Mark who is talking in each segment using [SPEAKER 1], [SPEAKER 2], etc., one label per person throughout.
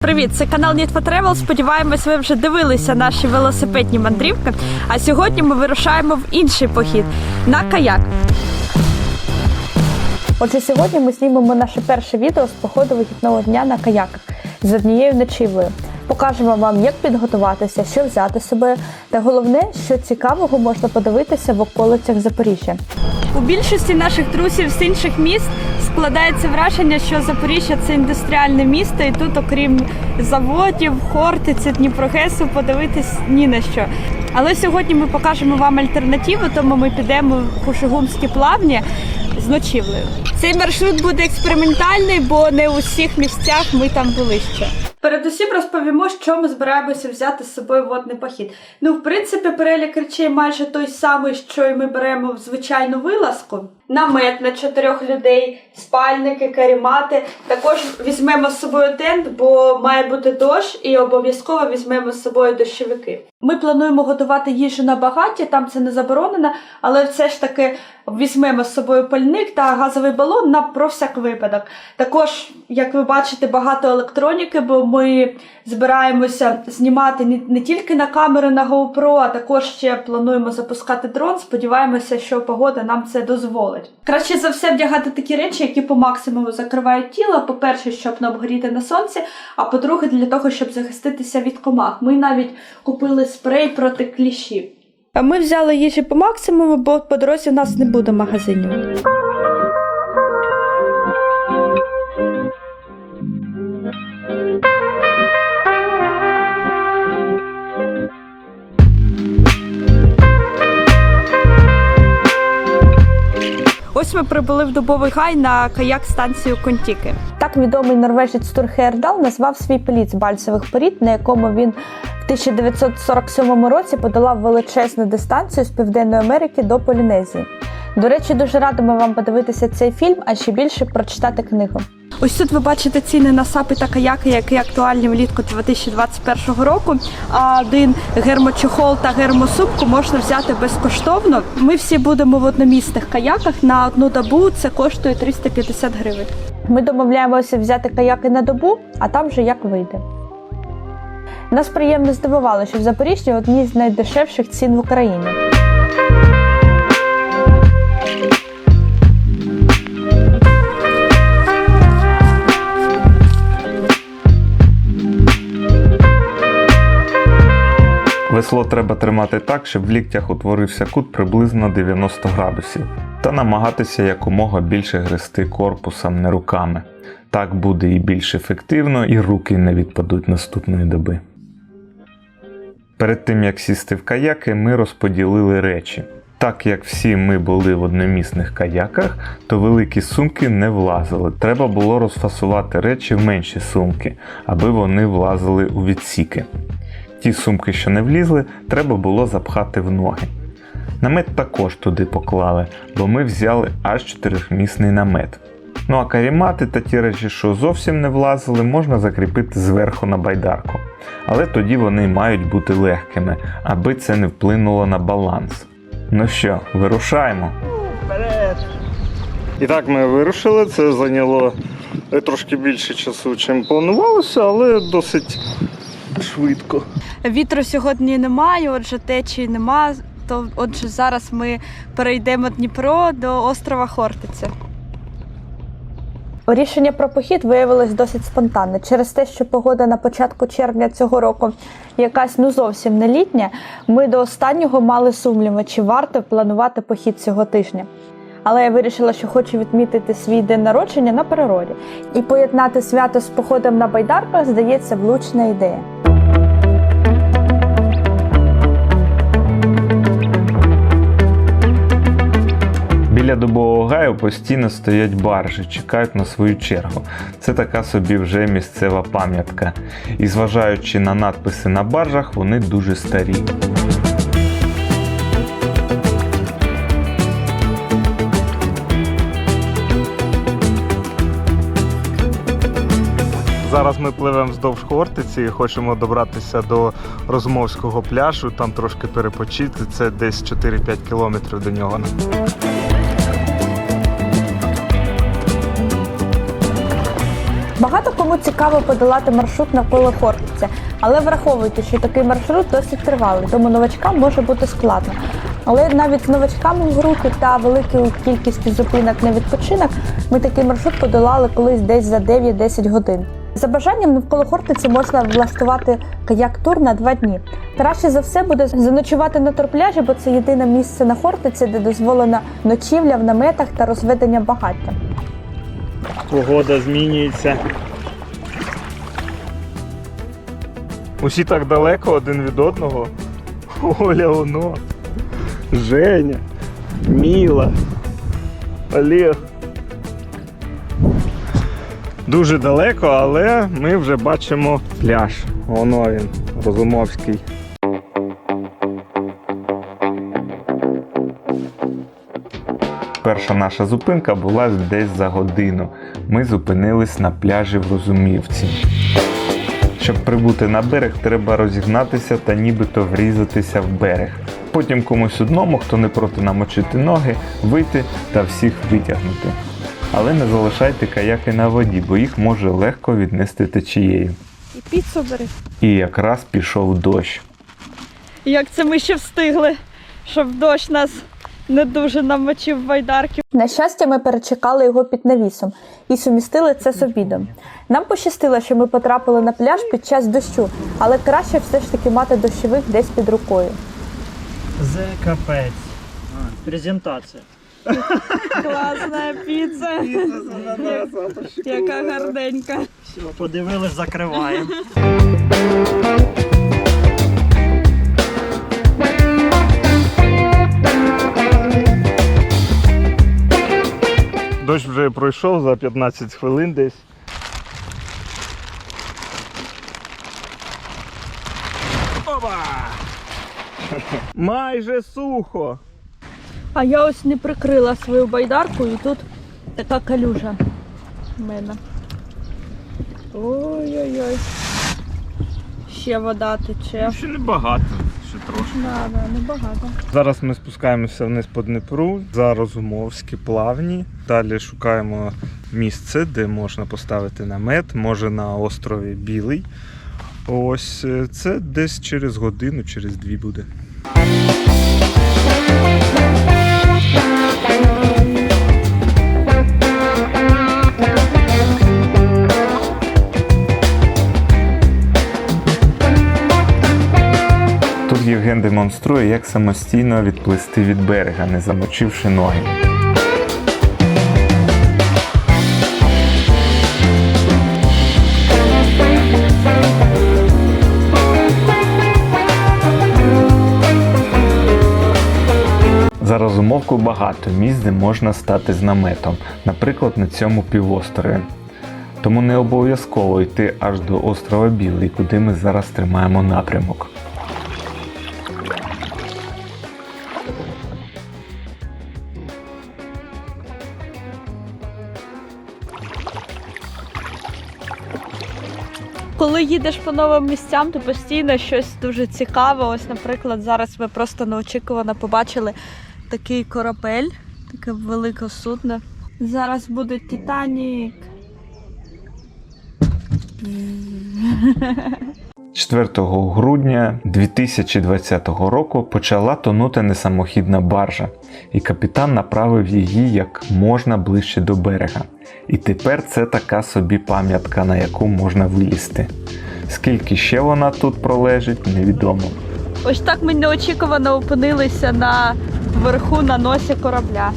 [SPEAKER 1] Привіт, це канал Need for Travel. Сподіваємось, ви вже дивилися наші велосипедні мандрівки. А сьогодні ми вирушаємо в інший похід – на каяк. Отже, сьогодні ми знімемо наше перше відео з походу вихідного дня на каяках з однією ночівлею. Покажемо вам, як підготуватися, що взяти з собою, та головне, що цікавого можна подивитися в околицях Запоріжжя. У більшості наших друзів з інших міст складається враження, що Запоріжжя – це індустріальне місто, і тут, окрім заводів, Хортиці, Дніпрогесу, подивитись ні на що. Але сьогодні ми покажемо вам альтернативу, тому ми підемо в Кушугумські плавні з ночівлею. Цей маршрут буде експериментальний, бо не у всіх місцях ми там були ще. Передусім розповімо, що ми збираємося взяти з собою в водний похід. В принципі, перелік речей майже той самий, що і ми беремо в звичайну вилазку. Намет на 4 людей, спальники, каремати. Також візьмемо з собою тент, бо має бути дощ, і обов'язково візьмемо з собою дощовики. Ми плануємо готувати їжу на багаті, там це не заборонено, але все ж таки візьмемо з собою пальник та газовий балон про всяк випадок. Також, як ви бачите, багато електроніки, бо ми збираємося знімати не тільки на камеру, на GoPro, а також ще плануємо запускати дрон. Сподіваємося, що погода нам це дозволить. Краще за все вдягати такі речі, які по максимуму закривають тіло. По-перше, щоб не обгоріти на сонці, а по-друге, для того, щоб захиститися від комах. Ми навіть купили спрей проти кліщів. А ми взяли їжі по максимуму, бо по дорозі у нас не буде магазинів. Ось ми прибули в Дубовий Гай на каяк-станцію Контіки. Так відомий норвежець Тур Хейердал назвав свій плід з бальсових порід, на якому він в 1947 році подолав величезну дистанцію з Південної Америки до Полінезії. До речі, дуже радимо вам подивитися цей фільм, а ще більше прочитати книгу. Ось тут ви бачите ціни на сапи та каяки, які актуальні влітку 2021 року. А один гермочохол та гермосумку можна взяти безкоштовно. Ми всі будемо в одномісних каяках. На одну добу це коштує 350 гривень. Ми домовляємося взяти каяки на добу, а там вже як вийде. Нас приємно здивувало, що в Запоріжжі одні з найдешевших цін в Україні.
[SPEAKER 2] Весло треба тримати так, щоб в ліктях утворився кут приблизно 90 градусів. Та намагатися якомога більше грести корпусом, не руками. Так буде і більш ефективно, і руки не відпадуть наступної доби. Перед тим, як сісти в каяки, ми розподілили речі. Так як всі ми були в одномісних каяках, то великі сумки не влазили. Треба було розфасувати речі в менші сумки, аби вони влазили у відсіки. Ті сумки, що не влізли, треба було запхати в ноги. Намет також туди поклали, бо ми взяли аж 4-місний намет. А каремати та ті речі, що зовсім не влазили, можна закріпити зверху на байдарку. Але тоді вони мають бути легкими, аби це не вплинуло на баланс. Ну що, вирушаємо?
[SPEAKER 3] Вперед! І так ми вирушили, це зайняло трошки більше часу, чим планувалося, але досить швидко.
[SPEAKER 1] Вітру сьогодні немає, отже течії нема, отже зараз ми перейдемо Дніпро до острова Хортиця. Рішення про похід виявилось досить спонтанне. Через те, що погода на початку червня цього року якась зовсім не літня, ми до останнього мали сумніви, чи варто планувати похід цього тижня. Але я вирішила, що хочу відмітити свій день народження на природі. І поєднати свято з походом на байдарках, здається, влучна ідея.
[SPEAKER 2] Біля Дубового Гаю постійно стоять баржі, чекають на свою чергу. Це така собі вже місцева пам'ятка. І зважаючи на надписи на баржах, вони дуже старі.
[SPEAKER 3] Зараз ми пливемо вздовж Хортиці і хочемо добратися до Розумовського пляжу, там трошки перепочити, це десь 4-5 кілометрів до нього.
[SPEAKER 1] Багато Кому цікаво подолати маршрут навколо Хортиця, але враховуйте, що такий маршрут досить тривалий, тому новачкам може бути складно. Але навіть з новачками в групі та великою кількістю зупинок на відпочинок ми такий маршрут подолали колись десь за 9-10 годин. За бажанням навколо Хортиці можна влаштувати каяк-тур на 2 дні. Краще за все буде заночувати на турпляжі, бо це єдине місце на Хортиці, де дозволена ночівля в наметах та розведення багаття.
[SPEAKER 3] Погода змінюється. Усі так далеко один від одного. Оля, воно. Женя, Міла, Олег. Дуже далеко, але ми вже бачимо пляж. Воно він, Розумовський.
[SPEAKER 2] Перша наша зупинка була десь за годину. Ми зупинились на пляжі в Розумівці. Щоб прибути на берег, треба розігнатися та нібито врізатися в берег. Потім комусь одному, хто не проти намочити ноги, вийти та всіх витягнути. Але не залишайте каяки на воді, бо їх може легко віднести течією.
[SPEAKER 1] І піцу бери.
[SPEAKER 2] І якраз пішов дощ.
[SPEAKER 1] Як це ми ще встигли, щоб дощ нас не дуже намочив байдарки. На щастя, ми перечекали його під навісом і сумістили це з обідом. Нам пощастило, що ми потрапили на пляж під час дощу, але краще все ж таки мати дощовик десь під рукою.
[SPEAKER 4] Зе капець. Презентація.
[SPEAKER 1] Класна піца. Яка гарненька.
[SPEAKER 4] Все, подивились, закриваємо.
[SPEAKER 3] Дощ вже пройшов за 15 хвилин десь. Опа! Майже сухо.
[SPEAKER 1] А я ось не прикрила свою байдарку і тут така калюжа в мене. Ой-ой-ой. Ще вода тече.
[SPEAKER 3] Ще не багато, ще трошки.
[SPEAKER 1] Да, небагато.
[SPEAKER 3] Зараз ми спускаємося вниз по Дніпру за Розумовські плавні. Далі шукаємо місце, де можна поставити намет, може на острові Білий. Ось це десь через годину, через 2 буде.
[SPEAKER 2] Тут Євген демонструє, як самостійно відплисти від берега, не замочивши ноги. За Розумовку багато місць, де можна стати з наметом, наприклад, на цьому півострові. Тому не обов'язково йти аж до острова Білий, куди ми зараз тримаємо напрямок.
[SPEAKER 1] Коли їдеш по новим місцям, то постійно щось дуже цікаве. Ось, наприклад, зараз ми просто неочікувано побачили такий корабель, таке велике судно. Зараз буде Титанік.
[SPEAKER 2] 4 грудня 2020 року почала тонути несамохідна баржа, і капітан направив її як можна ближче до берега. І тепер це така собі пам'ятка, на яку можна вилізти. Скільки ще вона тут пролежить, невідомо.
[SPEAKER 1] Ось так ми неочікувано опинилися наверху на носі корабля.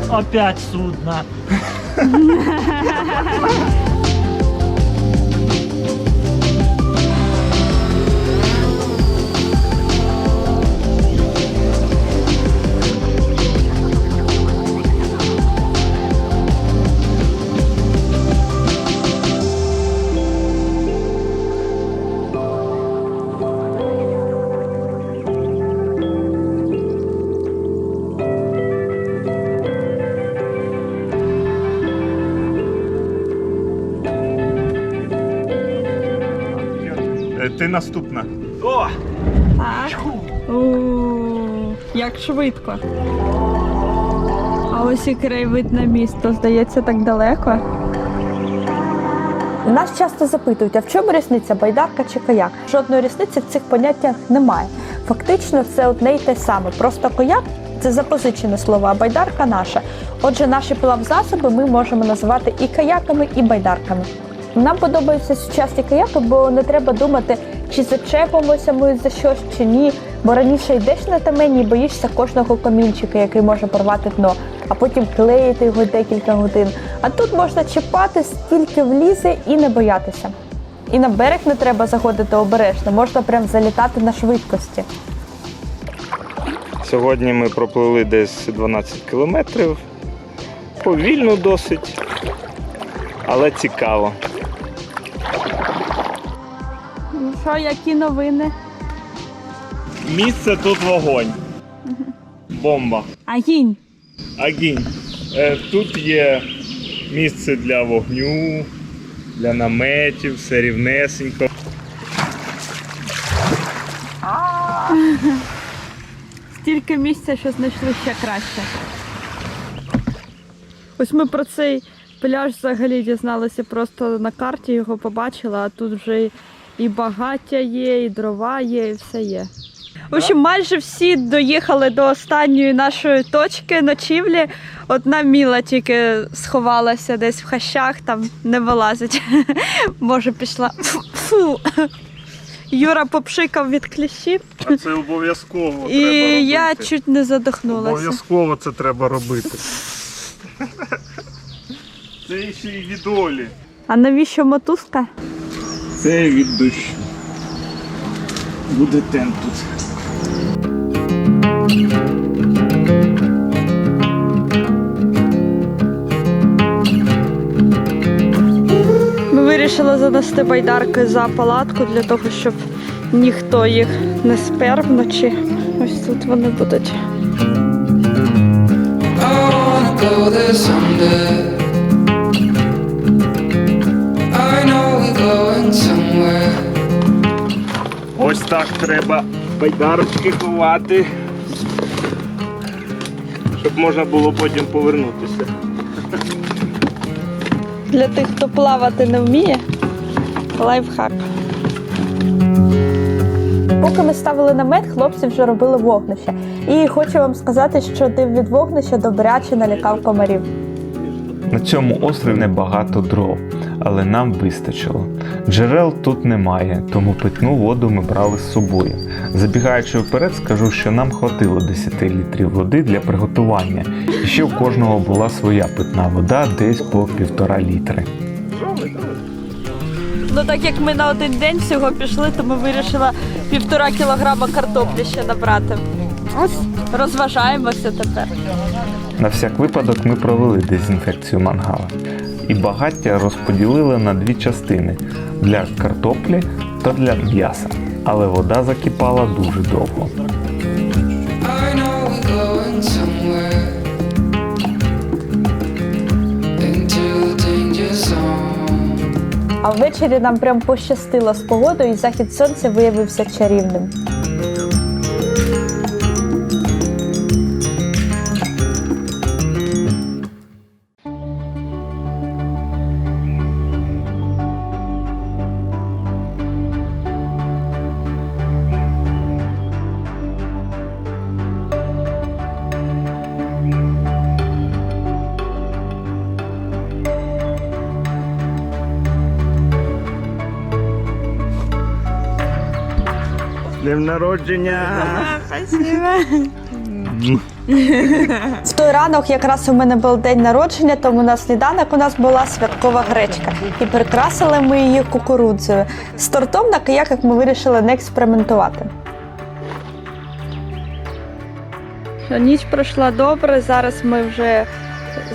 [SPEAKER 4] Опять судно.
[SPEAKER 3] Ти наступна.
[SPEAKER 4] О!
[SPEAKER 1] Так. Як швидко. А ось і краєвид на місто, здається, так далеко. Нас часто запитують, а в чому різниця байдарка чи каяк? Жодної різниці в цих поняттях немає. Фактично це одне й те саме. Просто каяк – це запозичені слова, а байдарка наша. Отже, наші плавзасоби ми можемо називати і каяками, і байдарками. Нам подобаються сучасні каяки, бо не треба думати, чи зачепимося ми за щось, чи ні. Бо раніше йдеш на тамені і боїшся кожного камінчика, який може порвати дно, а потім клеїти його декілька годин. А тут можна чіпати, скільки влізе і не боятися. І на берег не треба заходити обережно, можна прям залітати на швидкості.
[SPEAKER 3] Сьогодні ми проплили десь 12 кілометрів. Повільно досить, але цікаво.
[SPEAKER 1] Ну що, які новини?
[SPEAKER 3] Місце тут вогонь. Бомба.
[SPEAKER 1] Агінь.
[SPEAKER 3] Агінь. Тут є місце для вогню, для наметів, все рівнесенько.
[SPEAKER 1] Стільки місця, що знайшли ще краще. Ось ми про цей пляж взагалі дізналися просто на карті, його побачила, а тут вже і багаття є, і дрова є, і все є. В общем, майже всі доїхали до останньої нашої точки ночівлі. Одна Міла тільки сховалася десь в хащах, там не вилазить. Може пішла. Фу. Юра попшикав від кліщів.
[SPEAKER 3] А це обов'язково
[SPEAKER 1] І
[SPEAKER 3] треба робити.
[SPEAKER 1] я чуть не задохнулася.
[SPEAKER 3] Обов'язково це треба робити. Це ще й від Олі.
[SPEAKER 1] А навіщо мотузка?
[SPEAKER 3] Це від дощу. Буде тент тут.
[SPEAKER 1] Ми вирішили занести байдарки за палатку для того, щоб ніхто їх не спер вночі. Ось тут вони будуть.
[SPEAKER 5] I wanna go there someday. I know we're going somewhere.
[SPEAKER 3] Ось так треба байдарочки ховати, щоб можна було потім повернутися.
[SPEAKER 1] Для тих, хто плавати не вміє, лайфхак. Поки ми ставили намет, хлопці вже робили вогнище. І хочу вам сказати, що дим від вогнища добряче налякав комарів.
[SPEAKER 2] На цьому острові небагато дров, але нам вистачило. Джерел тут немає, тому питну воду ми брали з собою. Забігаючи вперед, скажу, що нам хватило 10 літрів води для приготування. І ще у кожного була своя питна вода, десь по 1,5 літри.
[SPEAKER 1] Ну так як ми на один день всього пішли, то ми вирішили 1,5 кілограма картоплі ще набрати. Ось, розважаємося тепер.
[SPEAKER 2] На всяк випадок ми провели дезінфекцію мангала. І багаття розподілили на 2 частини – для картоплі та для м'яса. Але вода закипала дуже довго.
[SPEAKER 5] I know we're going somewhere. Into the danger zone.
[SPEAKER 1] А ввечері нам прям пощастило з погодою, і захід сонця виявився чарівним.
[SPEAKER 3] З днем народження!
[SPEAKER 1] В той ранок якраз у мене був день народження, тому на сніданок у нас була святкова гречка. І прикрасили ми її кукурудзою. З тортом на каяках ми вирішили не експериментувати. Ніч пройшла добре, зараз ми вже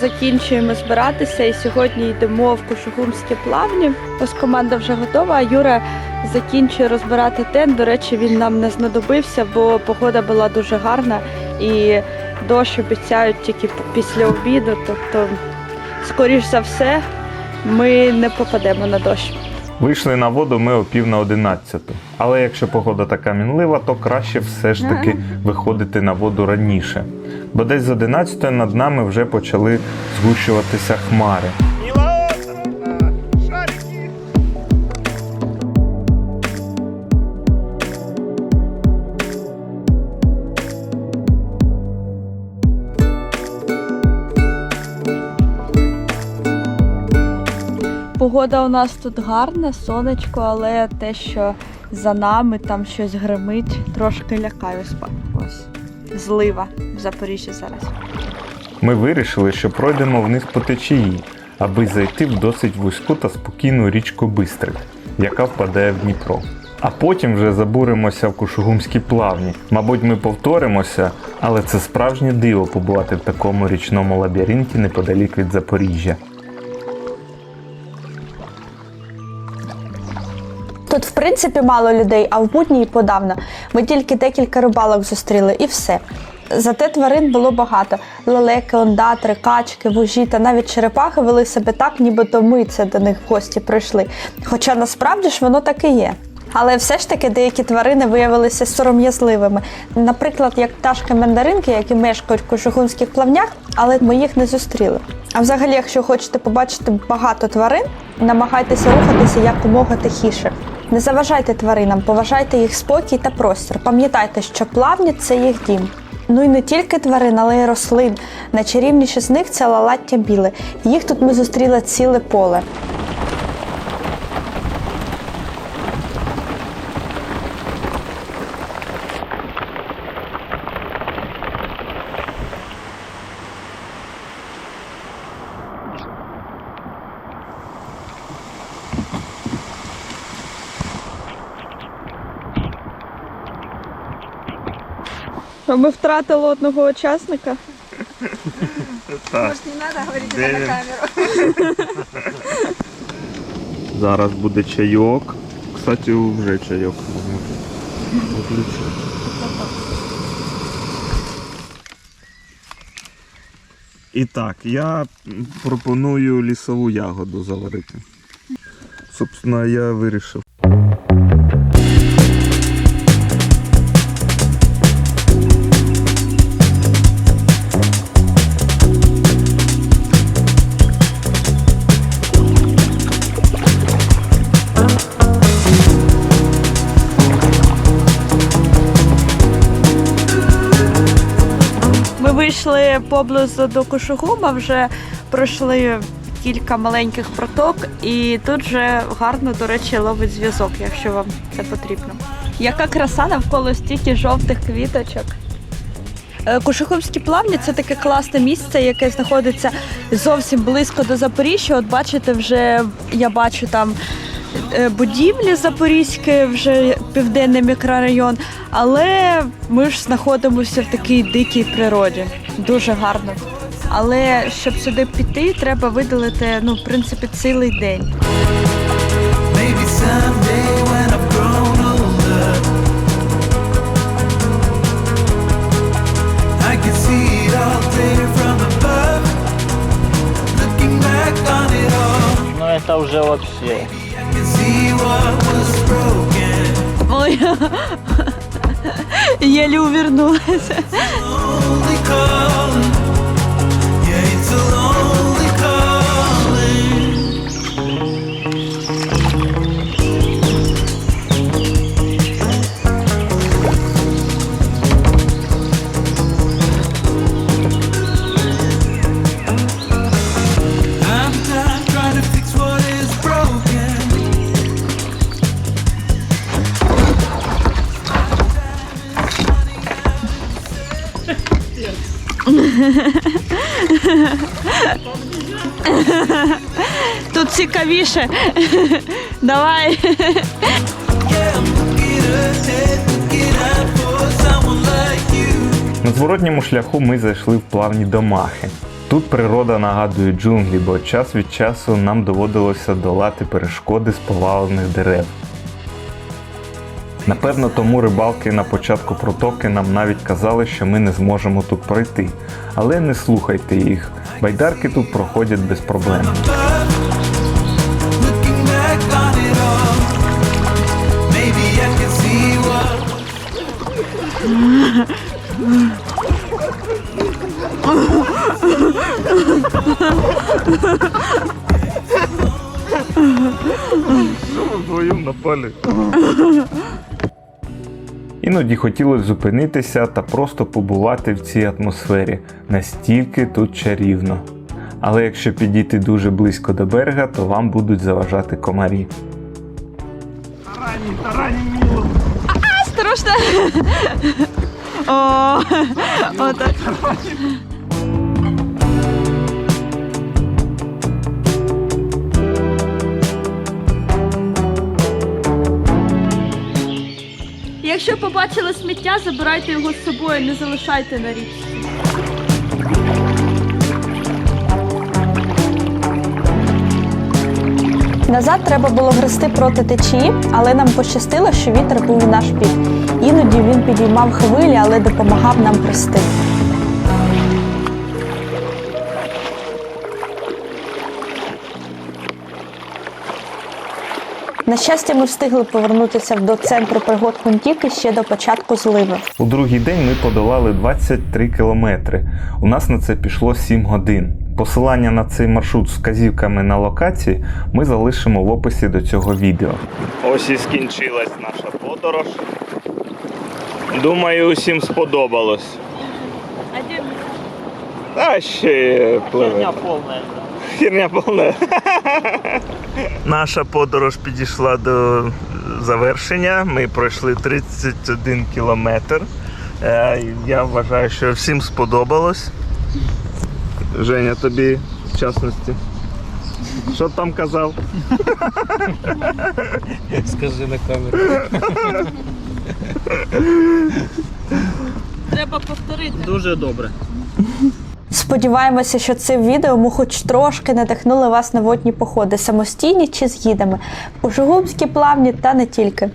[SPEAKER 1] закінчуємо збиратися і сьогодні йдемо в Кушугумські плавні. Ось команда вже готова, а Юра закінчує розбирати тент. До речі, він нам не знадобився, бо погода була дуже гарна і дощ обіцяють тільки після обіду. Тобто, скоріш за все, ми не попадемо на дощ.
[SPEAKER 2] Вийшли на воду ми о 10:50. Але якщо погода така мінлива, то краще все ж таки виходити на воду раніше. бо десь з 11 над нами вже почали згущуватися хмари.
[SPEAKER 1] Погода у нас тут гарна, сонечко, але те, що за нами там щось гримить, трошки лякає. Ось злива в Запоріжжі зараз.
[SPEAKER 2] Ми вирішили, що пройдемо вниз по течії, аби зайти в досить вузьку та спокійну річку Бистрик, яка впадає в Дніпро. А потім вже забуримося в Кушугумській плавні. Мабуть, ми повторимося, але це справжнє диво побувати в такому річному лабіринті неподалік від Запоріжжя.
[SPEAKER 1] Тут, в принципі, мало людей, а в будні і подавно. Ми тільки декілька рибалок зустріли і все. Зате тварин було багато. Лелеки, ондатри, качки, вужі та навіть черепахи вели себе так, нібито ми це до них в гості прийшли. Хоча насправді ж воно так і є. Але все ж таки деякі тварини виявилися сором'язливими. Наприклад, як пташки-мандаринки, які мешкають в кушугумських плавнях, але ми їх не зустріли. А взагалі, якщо хочете побачити багато тварин, намагайтеся рухатися якомога тихіше. Не заважайте тваринам, поважайте їх спокій та простір. Пам'ятайте, що плавні – це їх дім. Ну і не тільки тварин, але й рослин. Найчарівніші з них – це лалаття біле. Їх тут ми зустріли ціле поле. Ми втратили одного учасника.
[SPEAKER 2] Так.
[SPEAKER 6] Не треба говорити на камеру.
[SPEAKER 3] Зараз буде чайок. Кстати, вже чайок. І так, я пропоную лісову ягоду заварити. Собственно, я вирішив.
[SPEAKER 1] Вийшли поблизу до Кушугума, вже пройшли кілька маленьких проток, і тут вже гарно, до речі, ловить зв'язок, якщо вам це потрібно. Яка краса навколо стільки жовтих квіточок. Кушугумські плавні – це таке класне місце, яке знаходиться зовсім близько до Запоріжжя. От бачите, вже я бачу там будівлі запорізькі, вже південний мікрорайон, але ми ж знаходимося в такій дикій природі. Дуже гарно. Але щоб сюди піти, треба виділити, в принципі, цілий день.
[SPEAKER 7] Maybe someday when I've grown older, I can see it all clear from above, looking back on it all.
[SPEAKER 4] Ну это уже вообще.
[SPEAKER 7] I can see what was broken.
[SPEAKER 1] Ой, єлі увернулася.
[SPEAKER 7] Lonely calling, yeah, it's a lonely calling. I'm done trying to fix what is broken.
[SPEAKER 1] Тут цікавіше. Давай.
[SPEAKER 7] Yeah, I'm looking ahead, looking out for someone like you.
[SPEAKER 2] На зворотньому шляху ми зайшли в плавні домахи. Тут природа нагадує джунглі, бо час від часу нам доводилося долати перешкоди з повалених дерев. Напевно, тому рибалки на початку протоки нам навіть казали, що ми не зможемо тут пройти. Але не слухайте їх, байдарки тут проходять без проблем.
[SPEAKER 7] Looking back on it all, maybe I can see what
[SPEAKER 3] Що ви вдвоєм напали?
[SPEAKER 2] Іноді хотілося зупинитися та просто побувати в цій атмосфері. Настільки тут чарівно. Але якщо підійти дуже близько до берега, то вам будуть заважати комарі.
[SPEAKER 3] Тарані, мило.
[SPEAKER 6] Осторожно. О, вот так. Якщо побачили сміття, забирайте його з собою, не залишайте на річці.
[SPEAKER 1] Назад треба було грести проти течії, але нам пощастило, що вітер був у наш бік. Іноді він підіймав хвилі, але допомагав нам грести. На щастя, ми встигли повернутися до центру пригод Кунтіки ще до початку зливи.
[SPEAKER 2] У другий день ми подолали 23 кілометри. У нас на це пішло 7 годин. Посилання на цей маршрут з вказівками на локації ми залишимо в описі до цього відео.
[SPEAKER 3] Ось і скінчилась наша подорож. Думаю, усім сподобалось. А ще пливе.
[SPEAKER 4] Херня повна.
[SPEAKER 3] Херня повна. Наша подорож підійшла до завершення. Ми пройшли 31 кілометр. Я вважаю, що всім сподобалось. Женя, тобі в частності. Що там казав?
[SPEAKER 8] Скажи на камеру.
[SPEAKER 6] Треба повторити.
[SPEAKER 4] Дуже добре.
[SPEAKER 1] Сподіваємося, що цим відео ми хоч трошки надихнули вас на водні походи, самостійні чи з гідами, Ужгумські плавні та не тільки.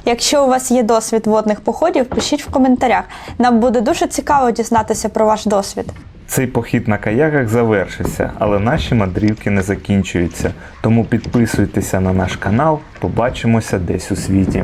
[SPEAKER 1] Якщо у вас є досвід водних походів, пишіть в коментарях. Нам буде дуже цікаво дізнатися про ваш досвід.
[SPEAKER 2] Цей похід на каяках завершився, але наші мандрівки не закінчуються. Тому підписуйтеся на наш канал, побачимося десь у світі.